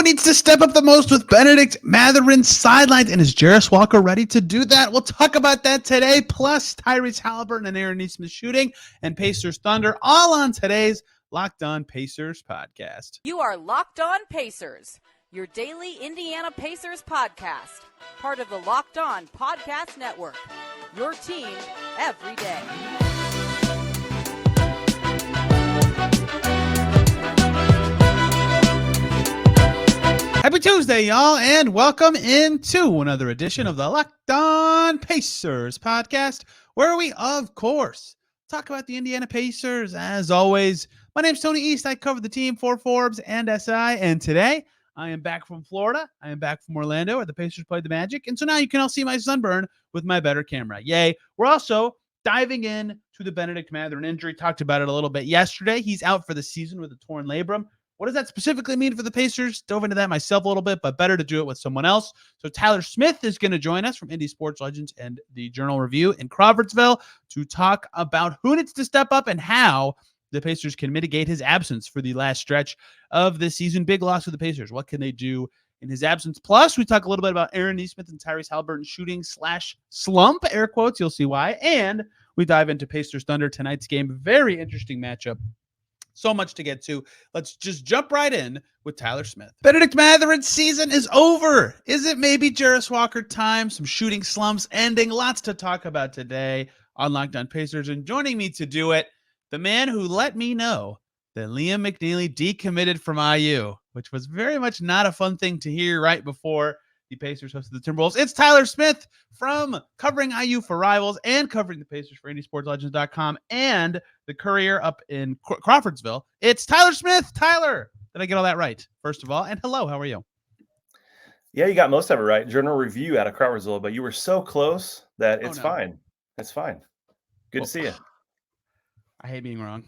needs to step up the most with Bennedict Mathurin sidelines, and is Jarace Walker ready to do that? We'll talk about that today, plus Tyrese, Haliburton, and Nesmith shooting, and Pacers Thunder, all on today's Locked On Pacers podcast. You are Locked On Pacers, your daily Indiana Pacers podcast, part of the Locked On Podcast Network, your team every day. Happy Tuesday, y'all, and welcome into another edition of the Locked On Pacers podcast, where we, of course, talk about the Indiana Pacers. As always, my name's Tony East. I cover the team for Forbes and SI, and today I am back from Florida. I am back from Orlando, where the Pacers played the Magic, and so now you can all see my sunburn with my better camera. Yay. We're also diving in to the Bennedict Mathurin injury. Talked about it a little bit yesterday. He's out for the season with a torn labrum. What does that specifically mean for the Pacers? Dove into that myself a little bit, but better to do it with someone else. So Tyler Smith is going to join us from Indy Sports Legends and the Journal Review in Crawfordsville to talk about who needs to step up and how the Pacers can mitigate his absence for the last stretch of the season. Big loss for the Pacers. What can they do in his absence? Plus, we talk a little bit about Nesmith and Tyrese Haliburton shooting / slump, air quotes. You'll see why. And we dive into Pacers Thunder, tonight's game. Very interesting matchup. So much to get to. Let's just jump right in with Tyler Smith. Bennedict Mathurin's season is over. Is it maybe Jarace Walker time? Some shooting slumps ending. Lots to talk about today on Locked On Pacers. And joining me to do it, the man who let me know that Liam McNeely decommitted from IU, which was very much not a fun thing to hear right before the Pacers hosted the Timberwolves. It's Tyler Smith from covering IU for Rivals and covering the Pacers for IndySportsLegends.com and the Courier up in Crawfordsville. It's Tyler Smith. Tyler, did I get all that right, first of all? And hello, how are you? Yeah, you got most of it right. Journal Review out of Crawfordsville, but you were so close that it's fine. It's fine. Good to see you. I hate being wrong.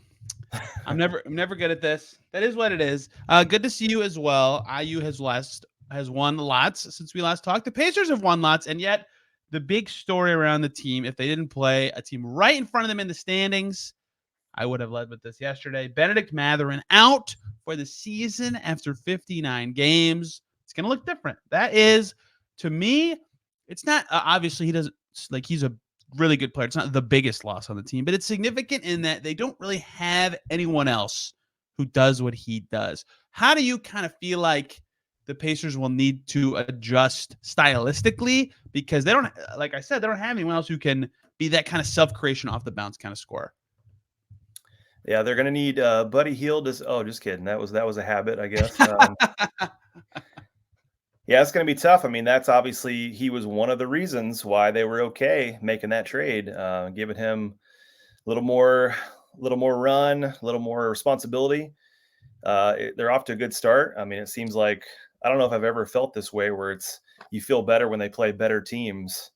I'm never good at this. That is what it is. Good to see you as well. IU has won lots since we last talked. The Pacers have won lots, and yet the big story around the team, if they didn't play a team right in front of them in the standings, I would have led with this yesterday. Bennedict Mathurin out for the season after 59 games. It's going to look different. That is, to me, it's not, obviously he doesn't, like, he's a really good player. It's not the biggest loss on the team, but it's significant in that they don't really have anyone else who does what he does. How do you kind of feel like the Pacers will need to adjust stylistically, because they don't, like I said, they don't have anyone else who can be that kind of self-creation off the bounce kind of scorer? Yeah, they're going to need Buddy Hield. Just kidding. That was a habit, I guess. Yeah, it's going to be tough. I mean, that's obviously, he was one of the reasons why they were okay making that trade, giving him a little more run, a little more responsibility. They're off to a good start. I mean, it seems like, I don't know if I've ever felt this way, where it's, you feel better when they play better teams.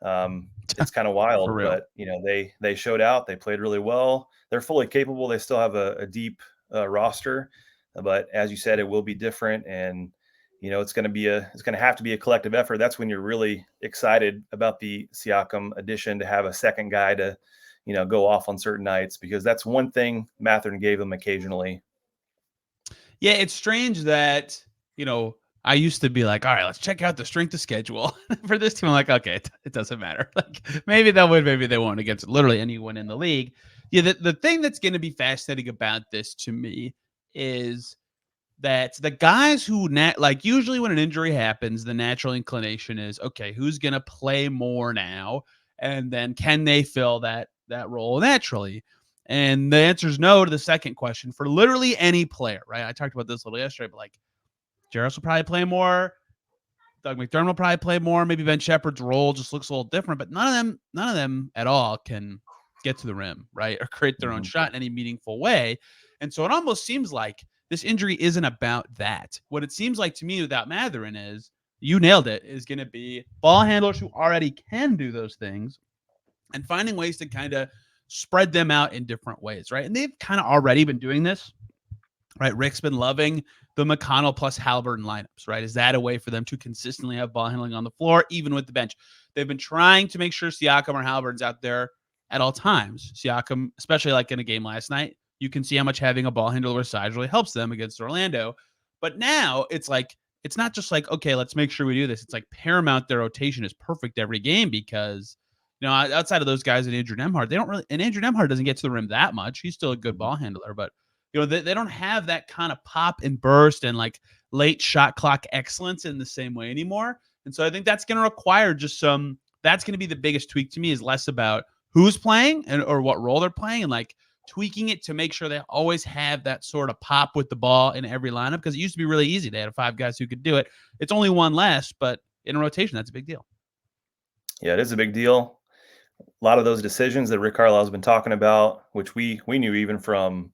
It's kind of wild, but they showed out. They played really well. They're fully capable. They still have a deep roster, but as you said, it will be different. And, it's going to have to be a collective effort. That's when you're really excited about the Siakam addition, to have a second guy to, go off on certain nights, because that's one thing Mathurin gave them occasionally. Yeah, it's strange that, I used to be like, all right, let's check out the strength of schedule for this team. I'm like, okay, it doesn't matter. Like, maybe they'll win, maybe they won't against literally anyone in the league. Yeah, the thing that's going to be fascinating about this to me is that the guys who, usually when an injury happens, the natural inclination is, okay, who's going to play more now? And then can they fill that role naturally? And the answer is no to the second question for literally any player, right? I talked about this a little yesterday, but like, Jarace will probably play more. Doug McDermott will probably play more. Maybe Ben Shepherd's role just looks a little different, but none of them at all can get to the rim, right? Or create their own shot in any meaningful way. And so it almost seems like this injury isn't about that. What it seems like to me without Mathurin is, you nailed it, is going to be ball handlers who already can do those things and finding ways to kind of spread them out in different ways, right? And they've kind of already been doing this, right? Rick's been loving the McConnell plus Haliburton lineups, right? Is that a way for them to consistently have ball handling on the floor, even with the bench? They've been trying to make sure Siakam or Haliburton's out there at all times. Siakam, especially like in a game last night, you can see how much having a ball handler with size really helps them against Orlando. But now it's like it's not just like, okay, let's make sure we do this. It's like paramount. Their rotation is perfect every game because, outside of those guys and Andrew Nembhard, and Andrew Nembhard doesn't get to the rim that much. He's still a good ball handler, but they don't have that kind of pop and burst and like late shot clock excellence in the same way anymore. And so I think that's going to require that's going to be the biggest tweak to me, is less about who's playing or what role they're playing, and like tweaking it to make sure they always have that sort of pop with the ball in every lineup, because it used to be really easy. They had 5 guys who could do it. It's only one less, but in a rotation, that's a big deal. Yeah, it is a big deal. A lot of those decisions that Rick Carlisle's been talking about, which we knew even from,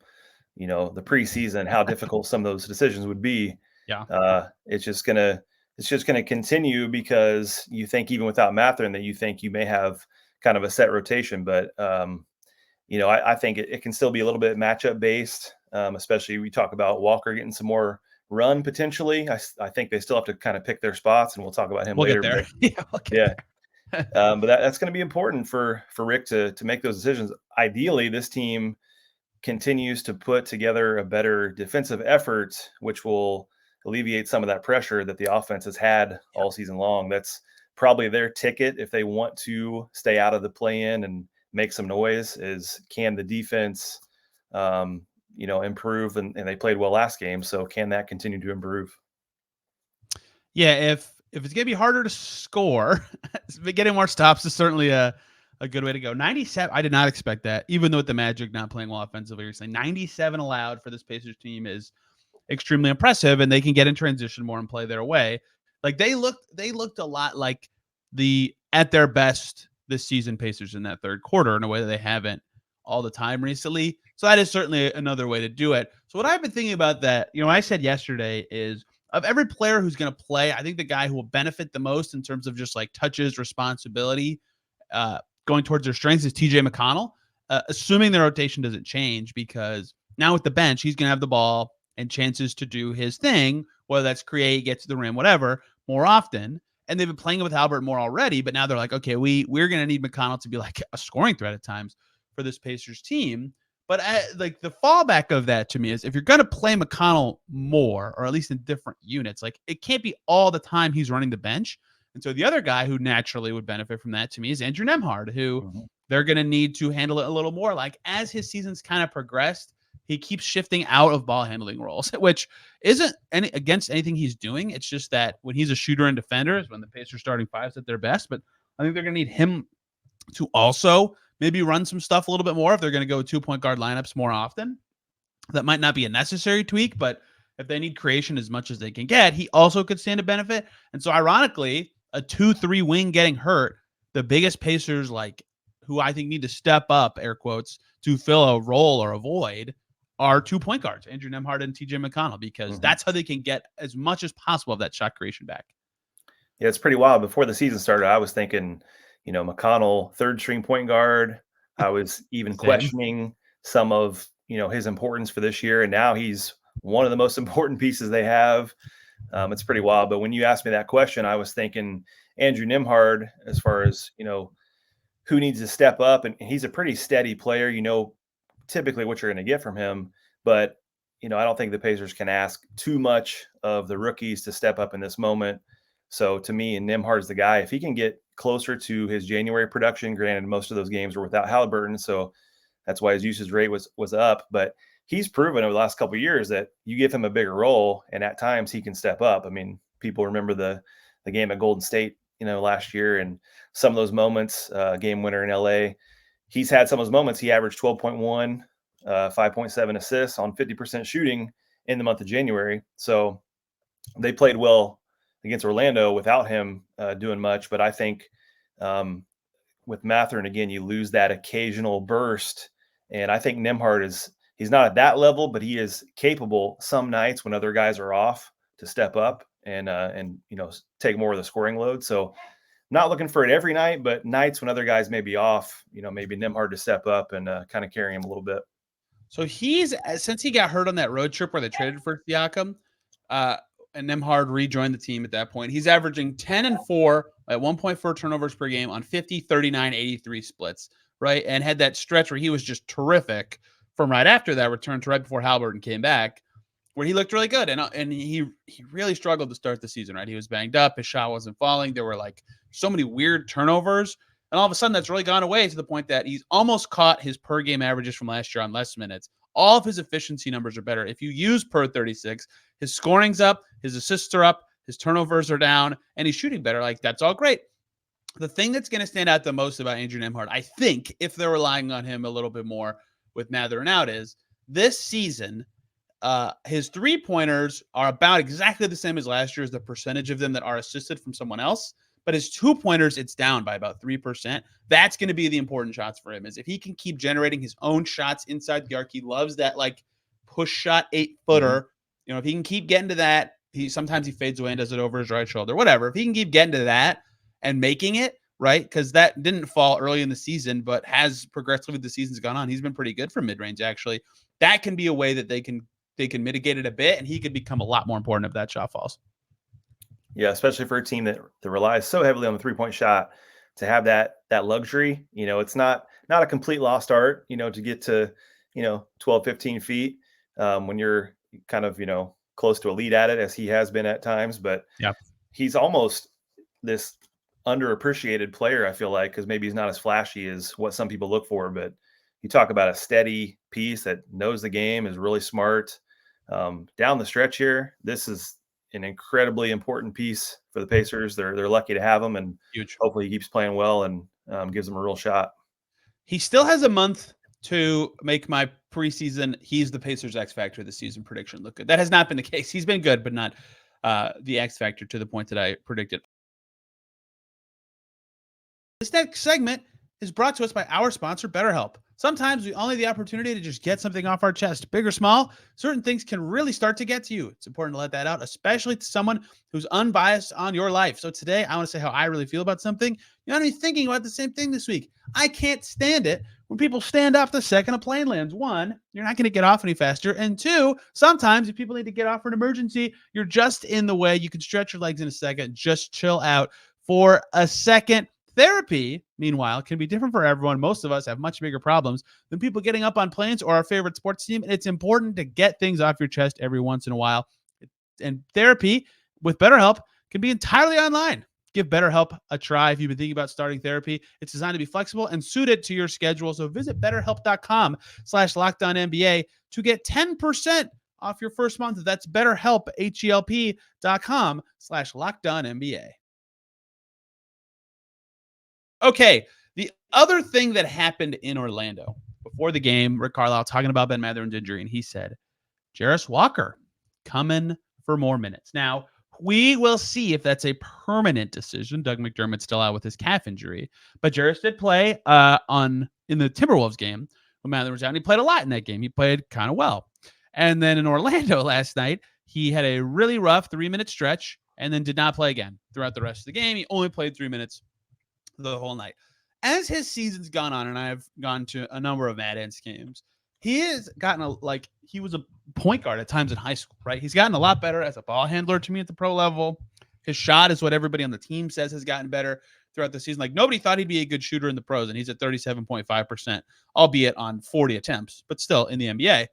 the preseason, how difficult some of those decisions would be. Yeah. It's just gonna continue, because you think even without Mathurin that you think you may have kind of a set rotation, but I think it can still be a little bit matchup based, especially we talk about Walker getting some more run potentially. I think they still have to kind of pick their spots, and we'll talk about him later. Get there. Yeah. But that's going to be important for Rick to make those decisions. Ideally, this team continues to put together a better defensive effort, which will alleviate some of that pressure that the offense has had all season long. That's probably their ticket if they want to stay out of the play-in and make some noise, is can the defense, improve, and they played well last game. So can that continue to improve? Yeah. If it's going to be harder to score, getting more stops is certainly a good way to go. 97. I did not expect that, even though with the Magic not playing well offensively recently. 97 allowed for this Pacers team is extremely impressive, and they can get in transition more and play their way. Like they looked a lot like at their best this season Pacers in that third quarter, in a way that they haven't all the time recently. So that is certainly another way to do it. So what I've been thinking about that, I said yesterday, is of every player who's going to play, I think the guy who will benefit the most in terms of just like touches, responsibility, going towards their strengths, is TJ McConnell, assuming the rotation doesn't change, because now with the bench, he's going to have the ball and chances to do his thing, whether that's create, get to the rim, whatever, more often. And they've been playing with Haliburton more already, but now they're like, okay, we're going to need McConnell to be like a scoring threat at times for this Pacers team. But like the fallback of that to me is, if you're going to play McConnell more, or at least in different units, like it can't be all the time he's running the bench. And so the other guy who naturally would benefit from that to me is Andrew Nembhard, who they're going to need to handle it a little more. Like as his season's kind of progressed, he keeps shifting out of ball handling roles, which isn't against anything he's doing. It's just that when he's a shooter and defender is when the Pacers starting five's at their best. But I think they're going to need him to also maybe run some stuff a little bit more if they're going to go 2-point guard lineups more often. That might not be a necessary tweak, but if they need creation as much as they can get, he also could stand to benefit. And so ironically, a 2-3 wing getting hurt, the biggest Pacers, like who I think need to step up, air quotes, to fill a role or a void, are 2 point guards, Andrew Nembhard and TJ McConnell, because that's how they can get as much as possible of that shot creation back. Yeah, it's pretty wild. Before the season started, I was thinking, McConnell, third string point guard. I was even questioning some of, his importance for this year. And now he's one of the most important pieces they have. It's pretty wild. But when you asked me that question, I was thinking Andrew Nembhard, as far as, who needs to step up. And he's a pretty steady player, typically what you're going to get from him. But, I don't think the Pacers can ask too much of the rookies to step up in this moment. So to me, Nembhard's the guy. If he can get closer to his January production, granted, most of those games were without Haliburton, so that's why his usage rate was up. But he's proven over the last couple of years that you give him a bigger role, and at times he can step up. I mean, people remember the game at Golden State, last year, and some of those moments, game winner in LA. He's had some of those moments. He averaged 12.1, 5.7 assists on 50% shooting in the month of January. So they played well against Orlando without him doing much. But I think with Mathurin, again, you lose that occasional burst. And I think Nembhard he's not at that level, but he is capable some nights when other guys are off to step up and take more of the scoring load. So not looking for it every night, but nights when other guys may be off, maybe Nembhard to step up and kind of carry him a little bit. So since he got hurt on that road trip where they traded for Siakam, and Nembhard rejoined the team at that point, he's averaging 10 and 4 at 1.4 turnovers per game on 50, 39, 83 splits, right? And had that stretch where he was just terrific from right after that return to right before Haliburton came back, where he looked really good. And he really struggled to start the season, right? He was banged up. His shot wasn't falling. There were like so many weird turnovers. And all of a sudden that's really gone away to the point that he's almost caught his per game averages from last year on less minutes. All of his efficiency numbers are better. If you use per 36, his scoring's up, his assists are up, his turnovers are down, and he's shooting better. Like, that's all great. The thing that's going to stand out the most about Andrew Nembhard, I think, if they're relying on him a little bit more with Mathurin out, is this season, his three-pointers are about exactly the same as last year, as the percentage of them that are assisted from someone else. But his two-pointers, it's down by about 3%. That's going to be the important shots for him, is if he can keep generating his own shots inside the arc. He loves that, like, push shot 8-footer. Mm-hmm. You know, if he can keep getting to that, sometimes he fades away and does it over his right shoulder, whatever. If he can keep getting to that and making it, right, because that didn't fall early in the season, but has progressively the season's gone on. He's been pretty good for mid-range, actually. That can be a way that they can mitigate it a bit, and he could become a lot more important if that shot falls. Yeah, especially for a team that relies so heavily on the three-point shot, to have that luxury. You know, it's not a complete lost art, you know, to get to, 12, 15 feet when you're kind of, close to elite at it, as he has been at times. But yeah, he's almost this underappreciated player, I feel like, because maybe he's not as flashy as what some people look for. But you talk about a steady piece that knows the game, is really smart. Down the stretch here, this is an incredibly important piece for the Pacers. They're lucky to have him, and huge. Hopefully he keeps playing well and gives them a real shot. He still has a month to make my preseason he's the Pacers X Factor this season prediction look good. That has not been the case. He's been good, but not the X Factor to the point that I predicted. This next segment is brought to us by our sponsor, Betterhelp. Sometimes we only have the opportunity to just get something off our chest, big or small. Certain things can really start to get to you. It's important to let that out, especially to someone who's unbiased on your life. So today, I want to say how I really feel about something. You might be thinking about the same thing this week. I can't stand it when people stand off the second a plane lands. One, you're not going to get off any faster. And two, sometimes if people need to get off for an emergency, you're just in the way. You can stretch your legs in a second. Just chill out for a second. Therapy, meanwhile, can be different for everyone. Most of us have much bigger problems than people getting up on planes or our favorite sports team. And it's important to get things off your chest every once in a while. And therapy with BetterHelp can be entirely online. Give BetterHelp a try if you've been thinking about starting therapy. It's designed to be flexible and suited to your schedule. So visit BetterHelp.com/LockedOnNBA to get 10% off your first month. That's BetterHelp, HELP.com/LockedOnNBA. Okay, the other thing that happened in Orlando before the game, Rick Carlisle talking about Ben Mathurin's injury, and he said, Jarace Walker coming for more minutes. Now, we will see if that's a permanent decision. Doug McDermott's still out with his calf injury, but Jarace did play in the Timberwolves game when Mathurin was out, and he played a lot in that game. He played kind of well. And then in Orlando last night, he had a really rough 3-minute stretch and then did not play again throughout the rest of the game. He only played 3 minutes the whole night. As his season's gone on, and I've gone to a number of Mad Ants games, he has gotten he was a point guard at times in high school, right? He's gotten a lot better as a ball handler to me at the pro level. His shot is what everybody on the team says has gotten better throughout the season. Like, nobody thought he'd be a good shooter in the pros, and he's at 37.5%, albeit on 40 attempts, but still in the NBA.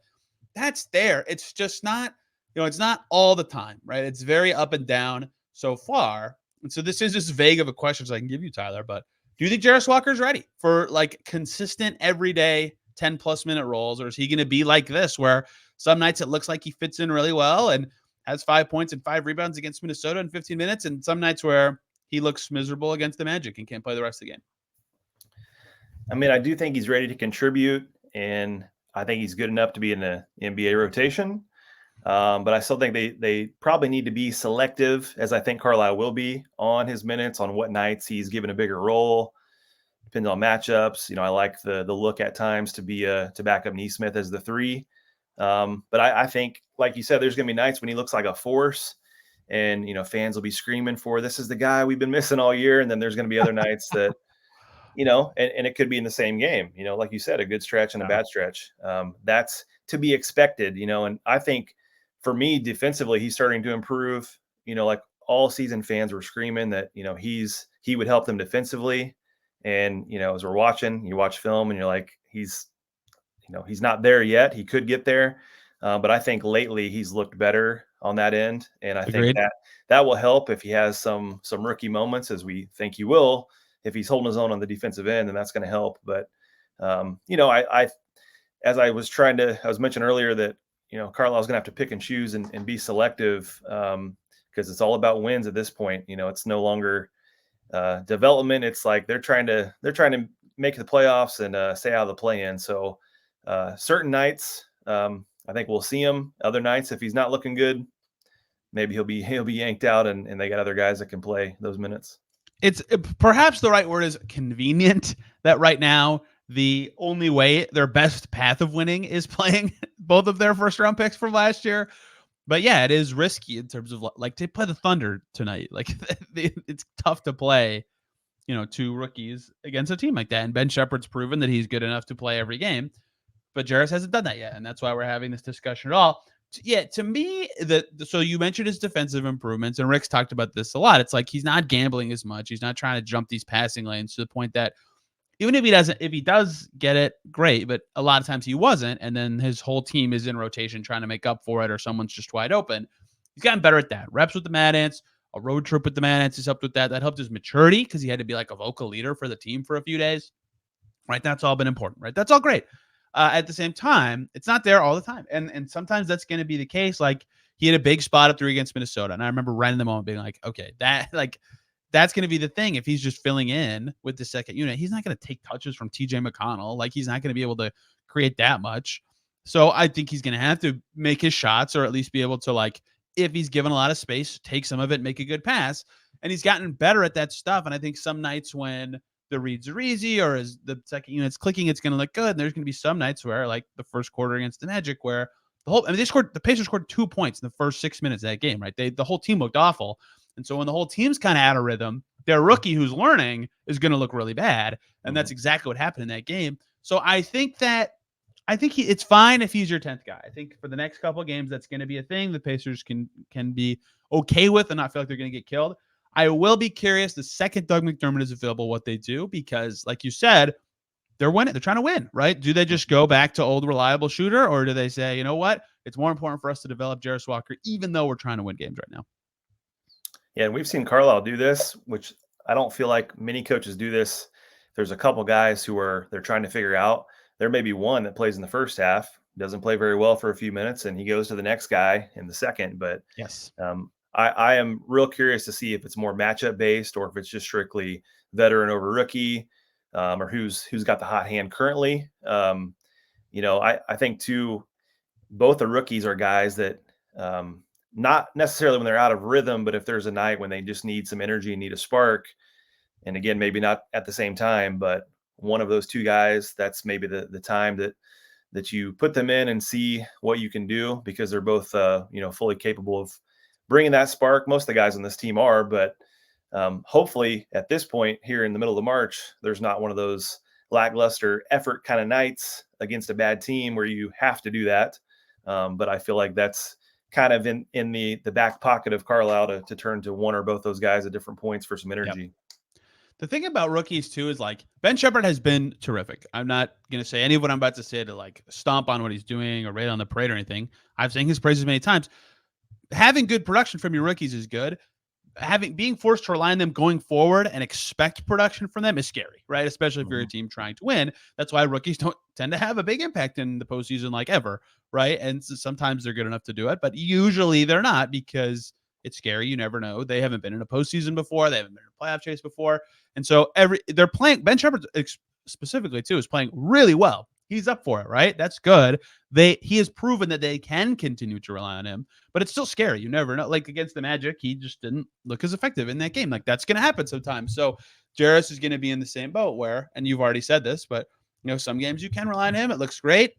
That's there. It's just not, it's not all the time, right? It's very up and down so far. And so this is just vague of a question, so I can give you, Tyler, but do you think Jarace Walker's ready for like consistent everyday 10-plus minute roles, or is he going to be like this, where some nights it looks like he fits in really well and has 5 points and 5 rebounds against Minnesota in 15 minutes, and some nights where he looks miserable against the Magic and can't play the rest of the game? I mean, I do think he's ready to contribute, and I think he's good enough to be in the NBA rotation. But I still think they probably need to be selective, as I think Carlisle will be, on his minutes, on what nights he's given a bigger role. Depends on matchups. I like the look at times to be to back up Nesmith as the 3. But I think, like you said, there's going to be nights when he looks like a force, and fans will be screaming for, this is the guy we've been missing all year. And then there's going to be other nights that and it could be in the same game. Like you said, a good stretch and a bad stretch. That's to be expected. And I think, for me, defensively, he's starting to improve. Like all season fans were screaming that, he would help them defensively. And, as we're watching, you watch film and you're like, he's not there yet. He could get there. But I think lately he's looked better on that end, and I think Agreed. that will help if he has some rookie moments, as we think he will. If he's holding his own on the defensive end, then that's going to help. But I as I was mentioning earlier that Carlisle's going to have to pick and choose and be selective, because it's all about wins at this point. It's no longer development. It's like they're trying to make the playoffs and stay out of the play-in. So certain nights, I think we'll see him. Other nights, if he's not looking good, maybe he'll be yanked out, and they got other guys that can play those minutes. It's perhaps the right word is convenient that right now the only way, their best path of winning, is playing both of their first round picks from last year. But yeah, it is risky in terms of like they play the Thunder tonight. Like it's tough to play, two rookies against a team like that. And Ben Shepherd's proven that he's good enough to play every game, but Jarace hasn't done that yet, and that's why we're having this discussion at all. Yeah, to me, so you mentioned his defensive improvements, and Rick's talked about this a lot. It's like he's not gambling as much. He's not trying to jump these passing lanes to the point that even if he does get it, great. But a lot of times he wasn't, and then his whole team is in rotation trying to make up for it, or someone's just wide open. He's gotten better at that. Reps with the Mad Ants, a road trip with the Mad Ants has helped with that. That helped his maturity because he had to be like a vocal leader for the team for a few days. Right, that's all been important. Right, that's all great. At the same time, it's not there all the time, and sometimes that's going to be the case. Like he had a big spot up 3 against Minnesota, and I remember right in the moment being like, okay, that's going to be the thing. If he's just filling in with the second unit, he's not going to take touches from TJ McConnell. Like he's not going to be able to create that much. So I think he's going to have to make his shots, or at least be able to, like, if he's given a lot of space, take some of it, make a good pass. And he's gotten better at that stuff. And I think some nights when the reads are easy, or as the second unit's clicking, it's going to look good. And there's going to be some nights where, like the first quarter against the Magic, where the Pacers scored 2 points in the first 6 minutes of that game, right? The whole team looked awful. And so when the whole team's kind of out of rhythm, their rookie who's learning is going to look really bad. And that's exactly what happened in that game. So I think it's fine if he's your 10th guy. I think for the next couple of games, that's going to be a thing the Pacers can be okay with and not feel like they're going to get killed. I will be curious the second Doug McDermott is available what they do, because like you said, they're winning. They're trying to win, right? Do they just go back to old reliable shooter, or do they say, you know what, it's more important for us to develop Jarace Walker, even though we're trying to win games right now? Yeah, and we've seen Carlisle do this, which I don't feel like many coaches do this. There's a couple guys they're trying to figure out. There may be one that plays in the first half, doesn't play very well for a few minutes, and he goes to the next guy in the second. But yes, I am real curious to see if it's more matchup based, or if it's just strictly veteran over rookie, or who's got the hot hand currently. I think too, both the rookies are guys that not necessarily when they're out of rhythm, but if there's a night when they just need some energy and need a spark, and again, maybe not at the same time, but one of those two guys, that's maybe the time that you put them in and see what you can do, because they're both fully capable of bringing that spark. Most of the guys on this team are, but hopefully at this point here in the middle of March, there's not one of those lackluster effort kind of nights against a bad team where you have to do that. But I feel like that's kind of in the back pocket of Carlisle to turn to one or both those guys at different points for some energy. Yep. The thing about rookies too is, like, Ben Shepherd has been terrific. I'm not going to say any of what I'm about to say to like stomp on what he's doing or raid on the parade or anything. I've seen his praises many times. Having good production from your rookies is good. Being forced to rely on them going forward and expect production from them is scary, right? Especially if you're a team trying to win. That's why rookies don't tend to have a big impact in the postseason, like ever, right? And so sometimes they're good enough to do it, but usually they're not, because it's scary. You never know. They haven't been in a postseason before. They haven't been in a playoff chase before. And so they're playing. Ben Shepherd specifically too is playing really well. He's up for it, right? That's good. He has proven that they can continue to rely on him, but it's still scary. You never know. Like against the Magic, he just didn't look as effective in that game. Like that's going to happen sometimes. So Jarace is going to be in the same boat where, and you've already said this, but some games you can rely on him. It looks great.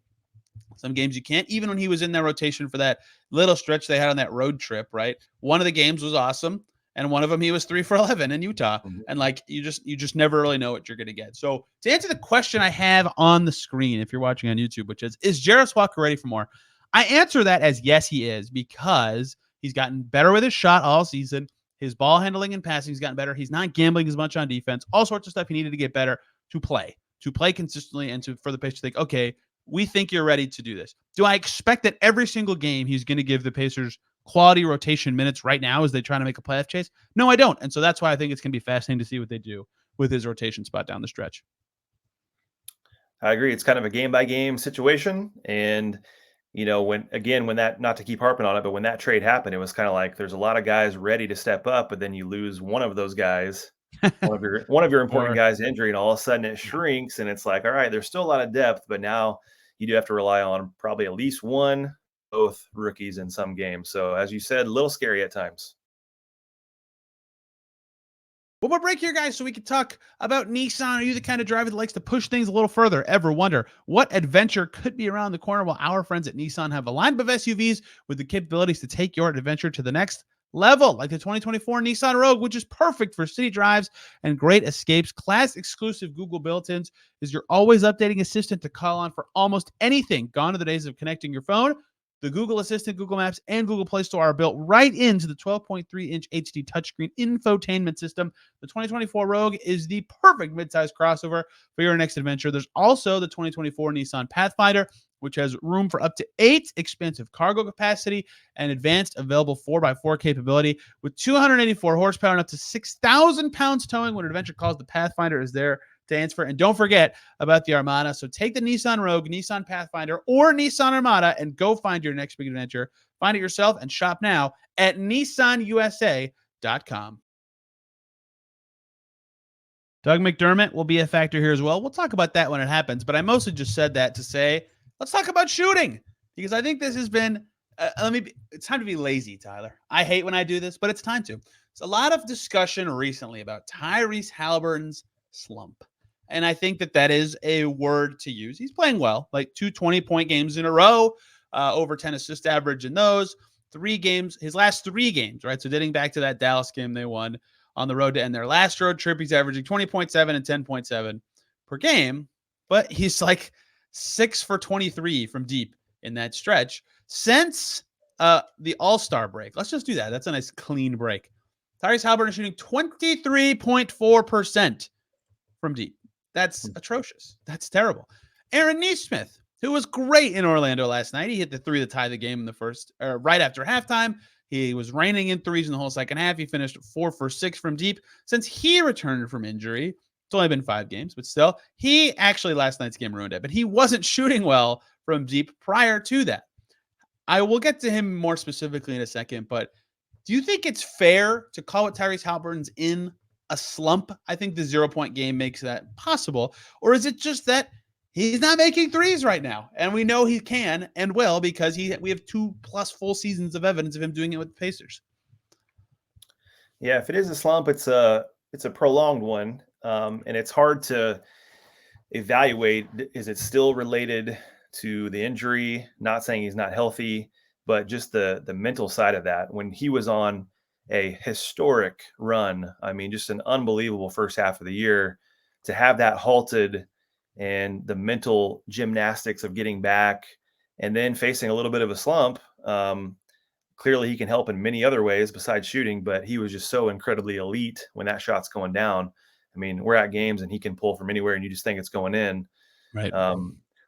Some games you can't. Even when he was in their rotation for that little stretch they had on that road trip, right? One of the games was awesome, and one of them he was 3 for 11 in Utah. And like you just never really know what you're going to get. So to answer the question I have on the screen, if you're watching on YouTube, which is Jarace Walker ready for more? I answer that as yes, he is, because he's gotten better with his shot all season. His ball handling and passing has gotten better. He's not gambling as much on defense. All sorts of stuff he needed to get better to play consistently, and for the pitch to think, okay, we think you're ready to do this. Do I expect that every single game he's going to give the Pacers quality rotation minutes right now as they try to make a playoff chase? No, I don't. And so that's why I think it's going to be fascinating to see what they do with his rotation spot down the stretch. I agree. It's kind of a game by game situation. And, when that, not to keep harping on it, but when that trade happened, it was kind of like there's a lot of guys ready to step up, but then you lose one of those guys, one of your important guys to injury, and all of a sudden it shrinks. And it's like, all right, there's still a lot of depth, but now you do have to rely on probably at least both rookies in some games. So as you said, a little scary at times. Well, we'll break here, guys, so we can talk about Nissan. Are you the kind of driver that likes to push things a little further? Ever wonder what adventure could be around the corner? Well, our friends at Nissan have a lineup of SUVs with the capabilities to take your adventure to the next level, like the 2024 Nissan Rogue, which is perfect for city drives and great escapes. Class-exclusive Google built-ins is your always updating assistant to call on for almost anything. Gone are the days of connecting your phone. The Google Assistant, Google Maps, and Google Play Store are built right into the 12.3-inch HD touchscreen infotainment system. The 2024 Rogue is the perfect midsize crossover for your next adventure. There's also the 2024 Nissan Pathfinder, which has room for up to 8 expansive cargo capacity and advanced available 4x4 capability with 284 horsepower and up to 6,000 pounds towing. When an adventure calls, the Pathfinder is there to answer. And don't forget about the Armada. So take the Nissan Rogue, Nissan Pathfinder, or Nissan Armada and go find your next big adventure. Find it yourself and shop now at nissanusa.com. Doug McDermott will be a factor here as well. We'll talk about that when it happens, but I mostly just said that to say, let's talk about shooting, because I think this has been, it's time to be lazy, Tyler. I hate when I do this, but it's time to. There's a lot of discussion recently about Tyrese Haliburton's slump. And I think that is a word to use. He's playing well, like 2 20-point games in a row, over 10 assist average in those 3 games, his last 3 games, right? So dating back to that Dallas game they won on the road to end their last road trip, he's averaging 20.7 and 10.7 per game, but he's like 6 for 23 from deep in that stretch since the All-Star break. Let's just do that. That's a nice clean break. Tyrese Haliburton shooting 23.4% from deep. That's atrocious. That's terrible. Aaron Nesmith, who was great in Orlando last night. He hit the 3 to tie the game in the first, right after halftime. He was raining in threes in the whole second half. He finished 4 for 6 from deep. Since he returned from injury, it's only been 5 games, but still, he actually last night's game ruined it. But he wasn't shooting well from deep prior to that. I will get to him more specifically in a second, but do you think it's fair to call it Tyrese Haliburton's in a slump? I think the 0-point game makes that possible. Or is it just that he's not making threes right now? And we know he can and will because we have 2+ full seasons of evidence of him doing it with the Pacers. Yeah, if it is a slump, it's a prolonged one. And it's hard to evaluate. Is it still related to the injury? Not saying he's not healthy, but just the mental side of that. When he was on a historic run, I mean, just an unbelievable first half of the year, to have that halted and the mental gymnastics of getting back and then facing a little bit of a slump. Clearly he can help in many other ways besides shooting, but he was just so incredibly elite when that shot's going down. I mean, we're at games and he can pull from anywhere and you just think it's going in. Right.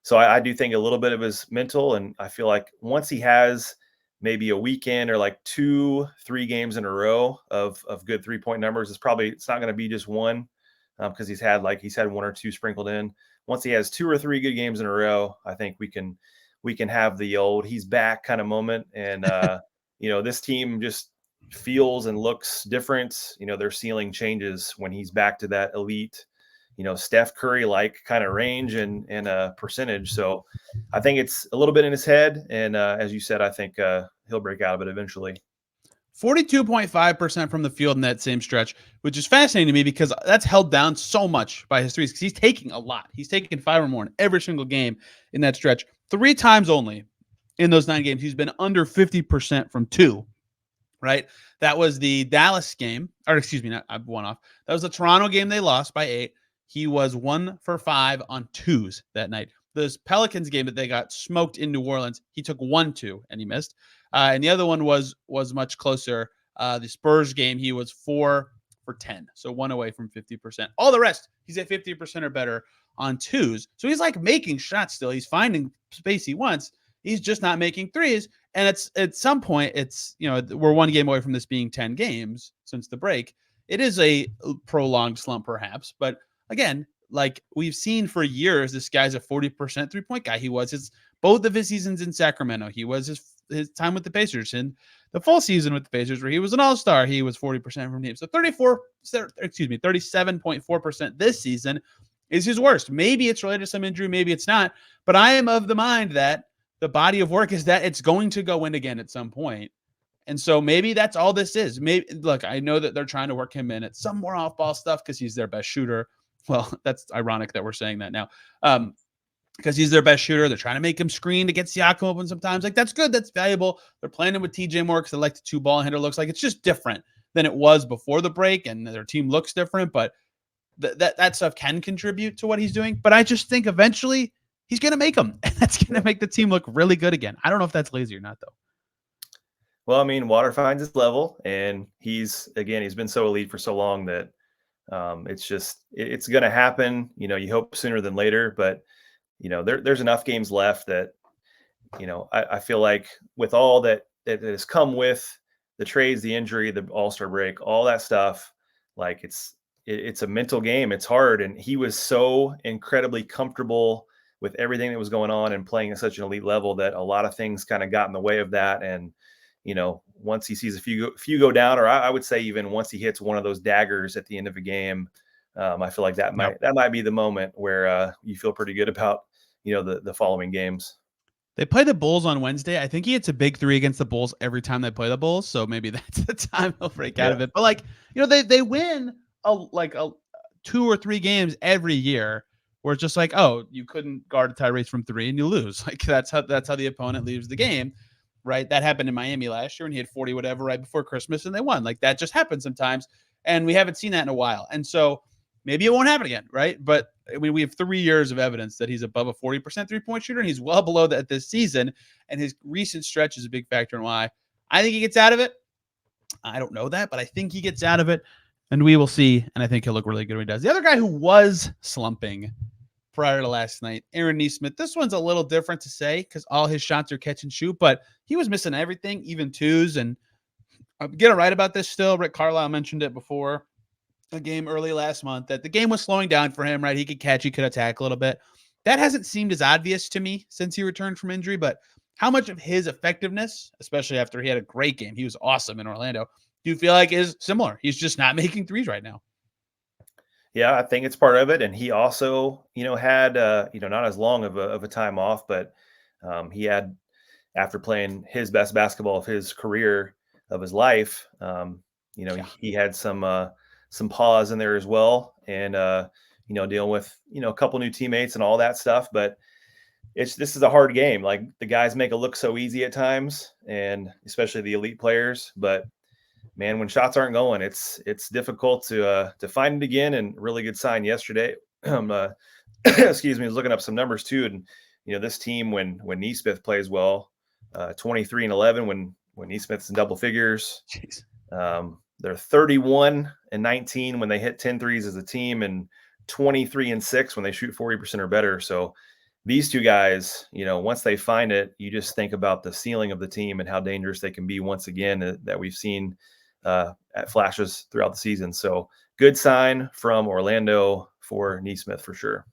So I do think a little bit of his mental, and I feel like once he has maybe a weekend or like 2-3 games in a row of good 3-point numbers, it's not going to be just one, because he's had 1 or 2 sprinkled in. Once he has 2 or 3 good games in a row, I think we can have the old he's back kind of moment. And this team just feels and looks different. Their ceiling changes when he's back to that elite, Steph Curry like kind of range and percentage. So I think it's a little bit in his head. And as you said, I think he'll break out of it eventually. 42.5% from the field in that same stretch, which is fascinating to me because that's held down so much by his threes because he's taking a lot. He's taking 5 or more in every single game in that stretch. 3 times only in those 9 games, he's been under 50% from 2, right? That was the Dallas game, or excuse me, I'm one off. That was the Toronto game they lost by 8. He was 1 for 5 on 2s that night. This Pelicans game that they got smoked in New Orleans, he took 1-2 and he missed. And the other one was much closer. The Spurs game, he was 4 for 10. So 1 away from 50%. All the rest, he's at 50% or better on 2s. So he's like making shots still. He's finding space he wants. He's just not making 3s. And it's at some point, it's, we're 1 game away from this being 10 games since the break. It is a prolonged slump, perhaps. But again, like we've seen for years, this guy's a 40% 3-point guy. He was both of his seasons in Sacramento. He was his time with the Pacers and the full season with the Pacers where he was an all-star. He was 40% from deep. So 37.4% this season is his worst. Maybe it's related to some injury. Maybe it's not. But I am of the mind that the body of work is that it's going to go in again at some point. And so maybe that's all this is. Maybe look, I know that they're trying to work him in at some more off-ball stuff because he's their best shooter. Well, that's ironic that we're saying that now. Because he's their best shooter. They're trying to make him screen to get Siakam open sometimes. Like, that's good. That's valuable. They're playing him with TJ more because they like the 2-ball handler looks like. It's just different than it was before the break, and their team looks different. But that stuff can contribute to what he's doing. But I just think eventually he's going to make them. And that's going to make the team look really good again. I don't know if that's lazy or not, though. Well, I mean, water finds its level. And he's been so elite for so long that it's going to happen. You hope sooner than later. But there's enough games left that, I feel like with all that has come with the trades, the injury, the All-Star break, all that stuff, like it's a mental game. It's hard. And he was so incredibly comfortable with everything that was going on and playing at such an elite level that a lot of things kind of got in the way of that. And, once he sees a few go down, or I would say even once he hits one of those daggers at the end of a game, I feel like that might be the moment where you feel pretty good about, the following games. They play the Bulls on Wednesday. I think he hits a big 3 against the Bulls every time they play the Bulls. So maybe that's the time he'll break out of it. But they win a 2 or 3 games every year where it's just like, oh, you couldn't guard Tyrese from 3 and you lose. Like that's how the opponent leaves the game. Right. That happened in Miami last year and he had 40, whatever, right before Christmas and they won. Like that just happens sometimes. And we haven't seen that in a while. And so maybe it won't happen again. Right. But I mean, we have 3 years of evidence that he's above a 40% 3-point shooter and he's well below that this season. And his recent stretch is a big factor in why I think he gets out of it. I don't know that, but I think he gets out of it and we will see. And I think he'll look really good when he does. The other guy who was slumping prior to last night, Aaron Nesmith. This one's a little different to say because all his shots are catch and shoot, but he was missing everything, even 2s. And I'm getting right about this still. Rick Carlisle mentioned it before a game early last month that the game was slowing down for him, right? He could catch, he could attack a little bit. That hasn't seemed as obvious to me since he returned from injury, but how much of his effectiveness, especially after he had a great game, he was awesome in Orlando, do you feel like is similar? He's just not making 3s right now. Yeah, I think it's part of it. And he also, had, not as long of a time off, but he had, after playing his best basketball of his career, of his life, he had some pause in there as well. And, dealing with, a couple new teammates and all that stuff. But this is a hard game. Like the guys make it look so easy at times, and especially the elite players. But man, when shots aren't going, it's difficult to find it again. And really good sign yesterday. Excuse me, I was looking up some numbers too. And, this team, when Nesmith plays well, 23-11, when Nesmith's in double figures, they're 31-19 when they hit 10 threes as a team, and 23-6 when they shoot 40% or better. So these two guys, once they find it, you just think about the ceiling of the team and how dangerous they can be once again that we've seen at flashes throughout the season. So good sign from Orlando for Nesmith for sure.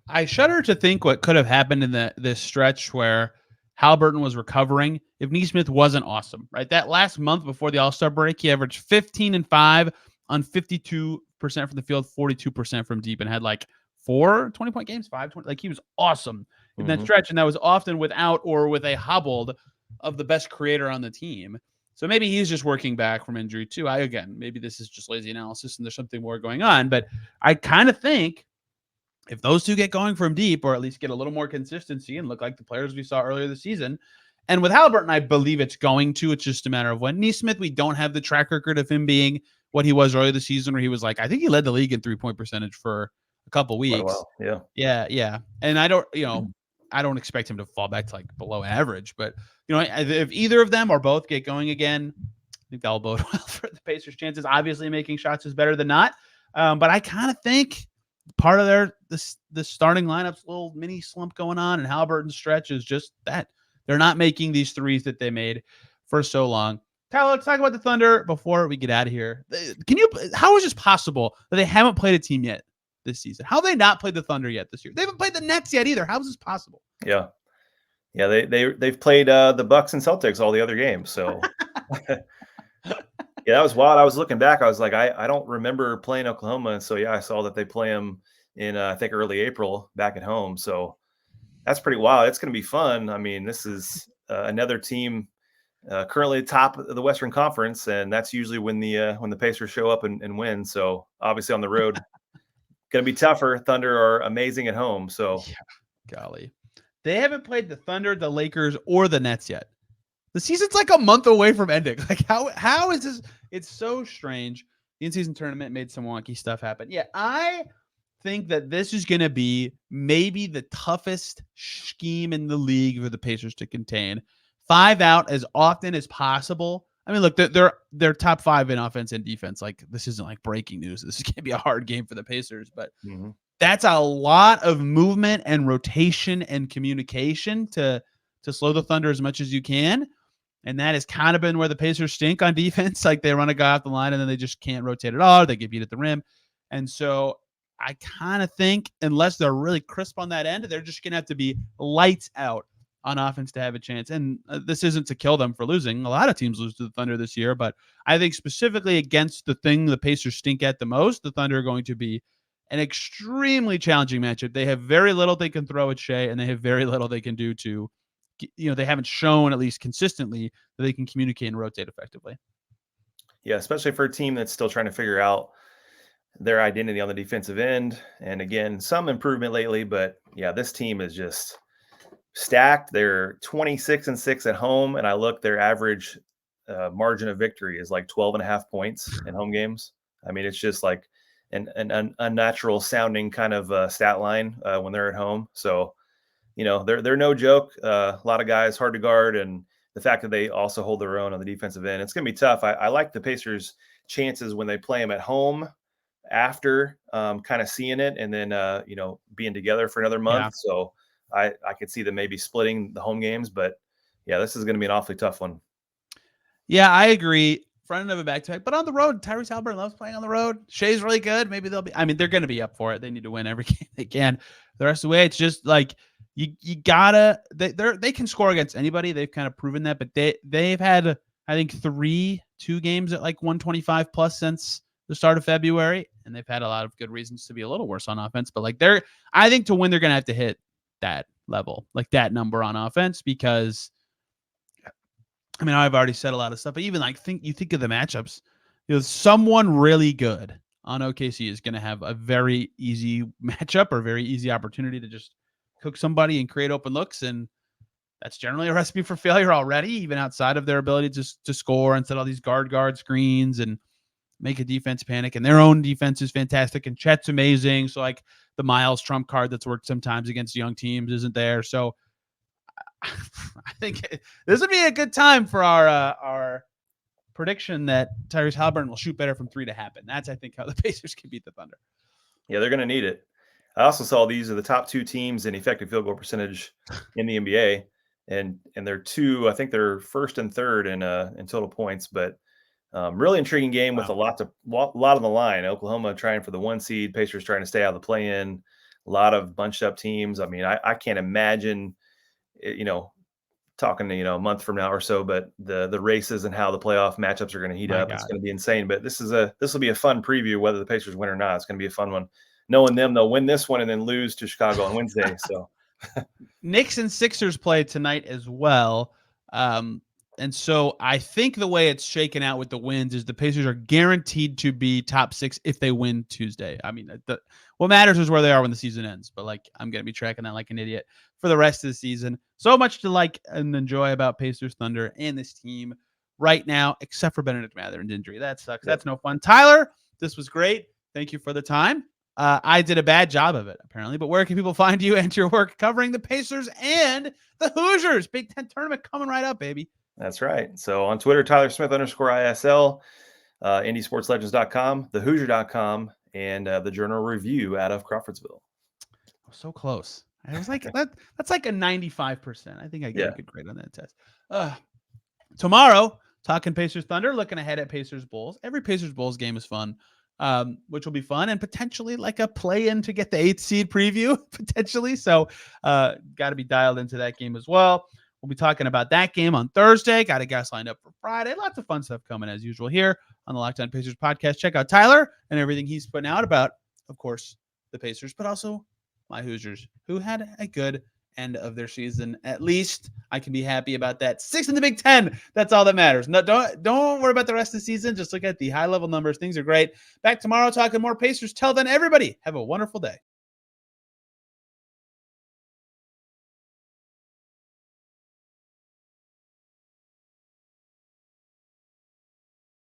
I shudder to think what could have happened in this stretch where Haliburton was recovering if Nesmith wasn't awesome, right? That last month before the All-Star break, he averaged 15 and 5 on 52% from the field, 42% from deep, and had like 4 20-point games, 5 20. Like he was awesome in that stretch, and that was often without or with a hobbled of the best creator on the team. So maybe he's just working back from injury too. Maybe this is just lazy analysis and there's something more going on, but I kind of think if those two get going from deep, or at least get a little more consistency and look like the players we saw earlier this season, and with Haliburton, I believe it's going to. It's just a matter of when. Nesmith, we don't have the track record of him being what he was earlier this season, where he was like, I think he led the league in 3-point percentage for a couple weeks. Yeah. And I don't expect him to fall back to like below average, but if either of them or both get going again, think that'll bode well for the Pacers' chances. Obviously, making shots is better than not. But I kind of think part of the starting lineup's little mini slump going on, and Haliburton's stretch is just that they're not making these threes that they made for so long. Tyler, let's talk about the Thunder before we get out of here. How is this possible that they haven't played a team yet this season? How have they not played the Thunder yet this year? They haven't played the Nets yet either. How is this possible? Yeah. They've played the Bucks and Celtics all the other games. So yeah, that was wild. I was looking back. I was like, I don't remember playing Oklahoma. And so yeah, I saw that they play them in I think early April back at home. So that's pretty wild. It's going to be fun. I mean, this is another team currently top of the Western Conference, and that's usually when the Pacers show up and win. So obviously on the road, going to be tougher. Thunder are amazing at home. So yeah, golly, they haven't played the Thunder, the Lakers, or the Nets yet. The season's like a month away from ending. Like how is this? It's so strange. The in-season tournament made some wonky stuff happen. Yeah, I think that this is going to be maybe the toughest scheme in the league for the Pacers to contain. 5 out as often as possible. I mean, look, they're top 5 in offense and defense. Like, this isn't like breaking news. This is going to be a hard game for the Pacers, but that's a lot of movement and rotation and communication to slow the Thunder as much as you can. And that has kind of been where the Pacers stink on defense. Like, they run a guy off the line and then they just can't rotate at all. They get beat at the rim. And so I kind of think unless they're really crisp on that end, they're just going to have to be lights out on offense to have a chance. And this isn't to kill them for losing. A lot of teams lose to the Thunder this year, but I think specifically against the thing the Pacers stink at the most, the Thunder are going to be an extremely challenging matchup. They have very little they can throw at Shea, and they have very little they can do to, they haven't shown at least consistently that they can communicate and rotate effectively. Yeah, especially for a team that's still trying to figure out their identity on the defensive end. And again, some improvement lately, but yeah, this team is just stacked. They're 26-6 at home, and I look, their average margin of victory is like 12.5 points in home games. I mean, it's just like an unnatural sounding kind of stat line when they're at home. So, they're no joke. A lot of guys hard to guard, and the fact that they also hold their own on the defensive end, it's going to be tough. I like the Pacers' chances when they play them at home after kind of seeing it and then being together for another month. Yeah. So I could see them maybe splitting the home games, but yeah, this is going to be an awfully tough one. Yeah, I agree. Front end of a back-to-back, but on the road, Tyrese Haliburton loves playing on the road. Shea's really good. Maybe they're going to be up for it. They need to win every game they can. The rest of the way, it's just like you gotta. They can score against anybody. They've kind of proven that, but they've had, I think, 2 games at like 125 plus since the start of February, and they've had a lot of good reasons to be a little worse on offense. But like I think to win, they're going to have to hit that level, like that number on offense, because I mean, I've already said a lot of stuff, but even like you think of the matchups, someone really good on OKC is going to have a very easy matchup or very easy opportunity to just cook somebody and create open looks. And that's generally a recipe for failure already, even outside of their ability to score and set all these guard screens and make a defense panic. And their own defense is fantastic, and Chet's amazing. So like the Myles trump card that's worked sometimes against young teams isn't there. So I think this would be a good time for our prediction that Tyrese Haliburton will shoot better from 3 to happen. That's, I think, how the Pacers can beat the Thunder. Yeah, they're going to need it. I also saw these are the top 2 teams in effective field goal percentage in the NBA, and they're I think they're first and third in total points. But really intriguing game with a lot on the line. Oklahoma trying for the 1 seed, Pacers trying to stay out of the play-in. A lot of bunched up teams. I mean, I can't imagine, talking to, a month from now or so, but the races and how the playoff matchups are going to heat up. It's going to be insane, but this will be a fun preview, whether the Pacers win or not. It's going to be a fun one. Knowing them, they'll win this one and then lose to Chicago on Wednesday. So Knicks and Sixers play tonight as well. And so I think the way it's shaken out with the wins is the Pacers are guaranteed to be top 6 if they win Tuesday. I mean, what matters is where they are when the season ends. But like, I'm going to be tracking that like an idiot for the rest of the season. So much to like and enjoy about Pacers, Thunder, and this team right now, except for Bennedict Mathurin's injury. That sucks. Yep. That's no fun. Tyler, this was great. Thank you for the time. I did a bad job of it, apparently. But where can people find you and your work covering the Pacers and the Hoosiers? Big Ten tournament coming right up, baby. That's right. So on Twitter, Tyler Smith _ISL, IndySportsLegends.com, TheHoosier.com, and the Journal Review out of Crawfordsville. So close. I was like, that's like a 95%. I think I get a good grade on that test. Tomorrow, talking Pacers Thunder, looking ahead at Pacers Bulls. Every Pacers Bulls game is fun, which will be fun and potentially like a play-in to get the 8th seed preview, potentially. So got to be dialed into that game as well. We'll be talking about that game on Thursday. Got a guest lined up for Friday. Lots of fun stuff coming as usual here on the Locked On Pacers podcast. Check out Tyler and everything he's putting out about, of course, the Pacers, but also my Hoosiers, who had a good end of their season. At least I can be happy about that. 6th in the Big Ten. That's all that matters. No, don't worry about the rest of the season. Just look at the high level numbers. Things are great. Back tomorrow talking more Pacers. Till then, everybody have a wonderful day.